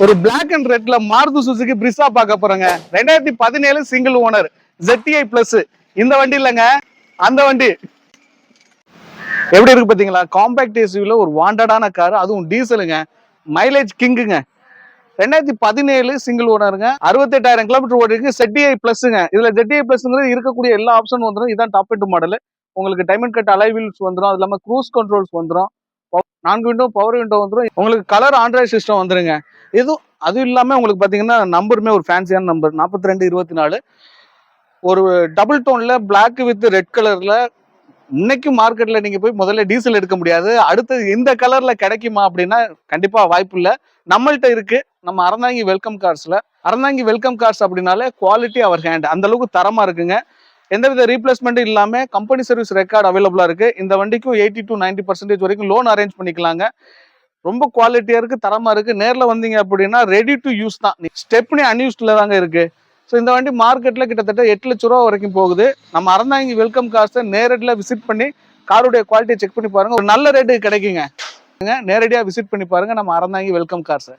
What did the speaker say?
ஒரு black and ரெட்ல Maruti Suzuki Brezza பார்க்க போறேங்க. 2017 சிங்கிள் ஓனர் ZTI பிளஸ். இந்த வண்டி இல்லைங்க, அந்த வண்டி எப்படி இருக்கு பாத்தீங்களா? காம்பாக்ட் எஸ்யூவில ஒரு வாண்டடான கார், அதுவும் டீசலுங்க. மைலேஜ் கிங்குங்க. 2017 சிங்கிள் ஓனருங்க. 68,000 கிலோமீட்டர் ஓடிருக்கு. ZTI பிளஸ்ங்க. இதுல ZTI பிளஸ்ங்கிறது இருக்கக்கூடிய எல்லா ஆப்ஷன் வந்துடும். இதான் டாப் எண்ட் மாடல். உங்களுக்கு டைமண்ட் கட் அலாய் வீல்ஸ் வந்துடும். அது இல்லாம க்ரூஸ் கண்ட்ரோல்ஸ் வந்துடும். 4 விண்டோ பவர் விண்டோ வந்துடும். உங்களுக்கு கலர் ஆண்ட்ராய்ட் சிஸ்டம் வந்துருங்க. இதுவும் அதுவும் இல்லாம உங்களுக்கு பாத்தீங்கன்னா நம்பருமே ஒரு ஃபேன்சியான நம்பர் 4224. ஒரு டபுள் டோன்ல பிளாக் வித் ரெட் கலர்ல. இன்னைக்கு மார்க்கெட்ல நீங்க போய் முதல்ல டீசல் எடுக்க முடியாது. அடுத்து இந்த கலர்ல கிடைக்குமா அப்படின்னா கண்டிப்பா வாய்ப்பு இல்லை. நம்மள்ட்ட இருக்கு. நம்ம அறந்தாங்கி வெல்கம் கார்ஸ்ல. அறந்தாங்கி வெல்கம் கார்ஸ் அப்படின்னாலே குவாலிட்டி அவர் ஹேண்ட், அந்த அளவுக்கு தரமா இருக்குங்க. எந்தவித ரீப்ளேஸ்மெண்ட்டும் இல்லாம கம்பெனி சர்வீஸ் ரெக்கார்டு அவைலபிளா இருக்கு. இந்த வண்டிக்கும் 80 to 90% வரைக்கும் லோன் அரேஞ்ச் பண்ணிக்கலாங்க. ரொம்ப குவாலிட்டியா இருக்கு, தரமா இருக்கு. நேர்ல வந்தீங்க அப்படின்னா ரெடி டு யூஸ் தான். ஸ்டெப்னி அன்யூஸ்ட்ல தாங்க இருக்கு. ஸோ இந்த வண்டி மார்க்கெட்ல கிட்டத்தட்ட 8 லட்ச ரூபா வரைக்கும் போகுது. நம்ம அறந்தாங்கி வெல்கம் கார்ஸை நேரடியில் விசிட் பண்ணி காருடைய குவாலிட்டியை செக் பண்ணி பாருங்க. ஒரு நல்ல ரேட்டு கிடைக்குங்க. நேரடியாக விசிட் பண்ணி பாருங்க நம்ம அறந்தாங்கி வெல்கம் கார்ஸை.